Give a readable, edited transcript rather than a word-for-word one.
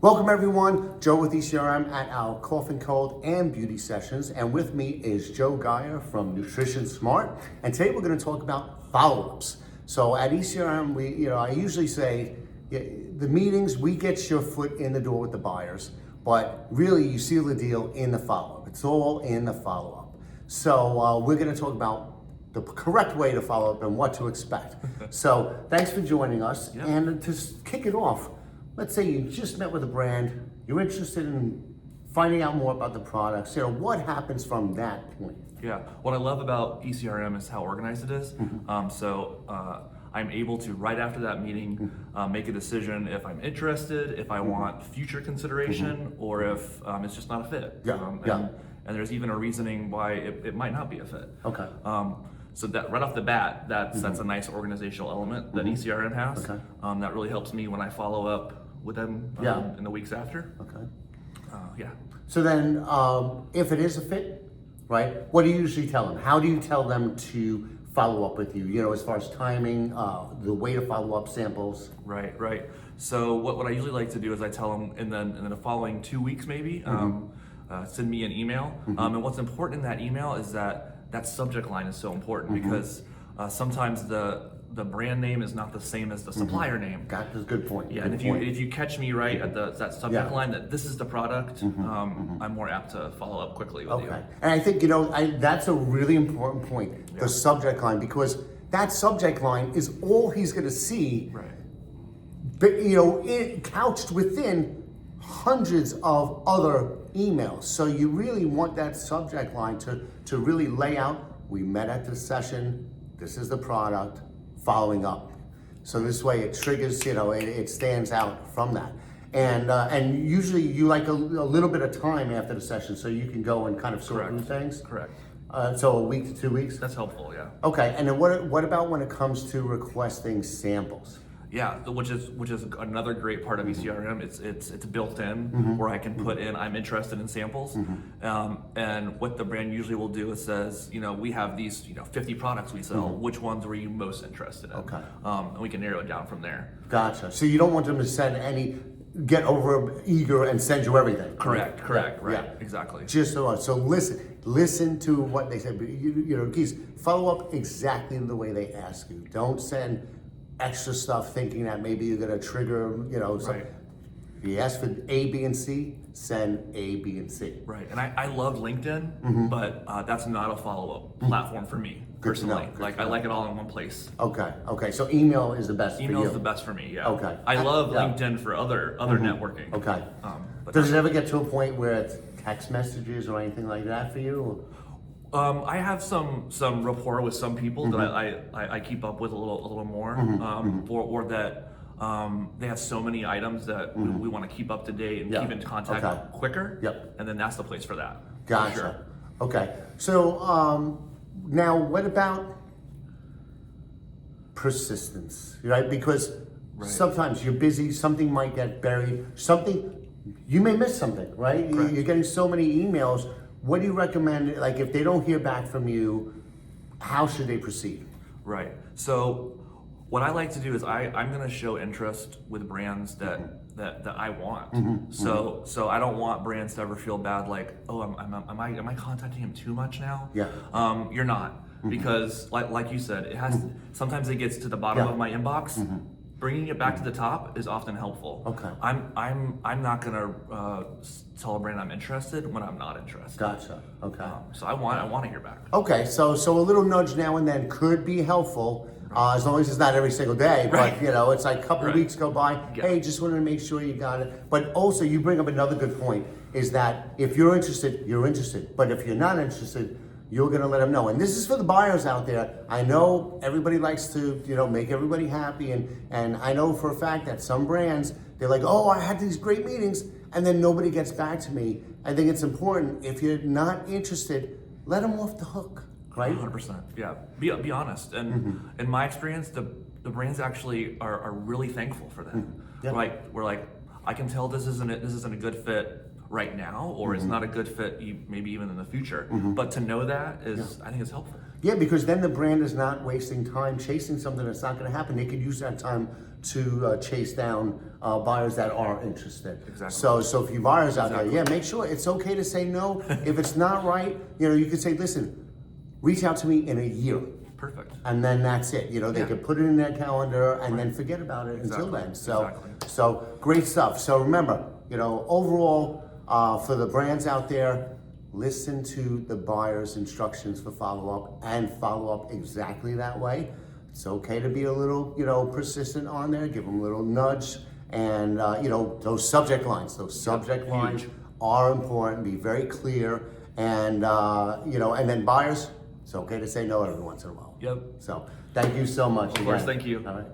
Welcome everyone, Joe with ECRM at our cough and cold and beauty sessions, and with me is Joe Geier from Nutrition Smart, and today we're going to talk about follow-ups. So at ECRM, I usually say the meetings, we get your foot in the door with the buyers, but really you seal the deal in the follow-up. It's all in the follow-up. So we're going to talk about the correct way to follow up and what to expect. So thanks for joining us. Yep. And to kick it off, let's say you just met with a brand, you're interested in finding out more about the products. What happens from that point? Yeah, what I love about ECRM is how organized it is. I'm able to, right after that meeting, make a decision if I'm interested, if I want future consideration, or if it's just not a fit. And there's even a reasoning why it might not be a fit. Okay. So that right off the bat, that's a nice organizational element that ECRM has. Okay. That really helps me when I follow up with them in the weeks after. Okay. Yeah. So then, if it is a fit, right, what do you usually tell them? How do you tell them to follow up with you? As far as timing, the way to follow up, samples. Right. So what I usually like to do is I tell them in the following 2 weeks maybe, send me an email. And what's important in that email is that subject line is so important because sometimes the brand name is not the same as the supplier name. That's a good point. Yeah, and if you catch me right at that subject line that this is the product, I'm more apt to follow up quickly with you. Okay, and I think that's a really important point, the subject line, because that subject line is all he's going to see. Right. But couched within hundreds of other emails. So you really want that subject line to really lay out, we met at this session, this is the product, following up. So this way it triggers, it stands out from that. And usually you like a little bit of time after the session so you can go and kind of sort through things? Correct. So a week to 2 weeks? That's helpful, yeah. Okay, and then what about when it comes to requesting samples? Yeah, which is another great part of ECRM. It's built in where I can put in I'm interested in samples, and what the brand usually will do is says, we have these 50 products we sell. Which ones were you most interested in? Okay, and we can narrow it down from there. Gotcha. So you don't want them to get over eager and send you everything. Correct. Right. Exactly. Just so listen to what they say. Geez, follow up exactly the way they ask you. Don't send extra stuff thinking that maybe you're gonna trigger, Right. If you ask for A, B, and C, send A, B, and C. Right, and I love LinkedIn, but that's not a follow-up platform for me personally. I like it all in one place. Okay. So email is the best for you. Email is the best for me. Yeah. Okay. I love LinkedIn for other networking. Okay. But Does it ever get to a point where it's text messages or anything like that for you? I have some rapport with some people that I keep up with a little more, or that they have so many items that we want to keep up to date and keep in contact quicker. Yep. And then that's the place for that. Gotcha. For sure. Okay. So now what about persistence, right? Because sometimes you're busy, something might get buried, you may miss something, right? You're getting so many emails. What do you recommend, like if they don't hear back from you, how should they proceed? Right. So what I like to do is I'm going to show interest with brands that I want. So I don't want brands to ever feel bad like, oh, am I contacting him too much now? Yeah. You're not, because like you said, sometimes it gets to the bottom of my inbox. Bringing it back to the top is often helpful. Okay. I'm not gonna tell a brand I'm interested when I'm not interested. Gotcha. Okay. So I want to hear back. Okay. So a little nudge now and then could be helpful, as long as it's not every single day. But it's like a couple of weeks go by. Yeah. Hey, just wanted to make sure you got it. But also, you bring up another good point: is that if you're interested, you're interested. But if you're not interested, you're going to let them know. And this is for the buyers out there. I know everybody likes to, make everybody happy. And I know for a fact that some brands, they're like, oh, I had these great meetings, and then nobody gets back to me. I think it's important, if you're not interested, let them off the hook, right? 100%. Yeah. Be honest. And in my experience, the brands actually are really thankful for that. We're like, I can tell this isn't a good fit right now, or it's not a good fit maybe even in the future. But to know that is, I think it's helpful. Yeah, because then the brand is not wasting time chasing something that's not going to happen. They could use that time to chase down buyers that are interested. Exactly. So if you buyers out Exactly. there, yeah, make sure it's okay to say no. If it's not right, you can say, listen, reach out to me in a year. Perfect. And then that's it. They Yeah. could put it in their calendar and then forget about it until Exactly. then. So, Exactly. so great stuff. So remember, overall, for the brands out there, listen to the buyer's instructions for follow-up and follow up exactly that way. It's okay to be a little, persistent on there. Give them a little nudge, and those subject lines. Those subject lines are important. Be very clear, and and then buyers. It's okay to say no every once in a while. Yep. So thank you so much. Of course, thank you. All right.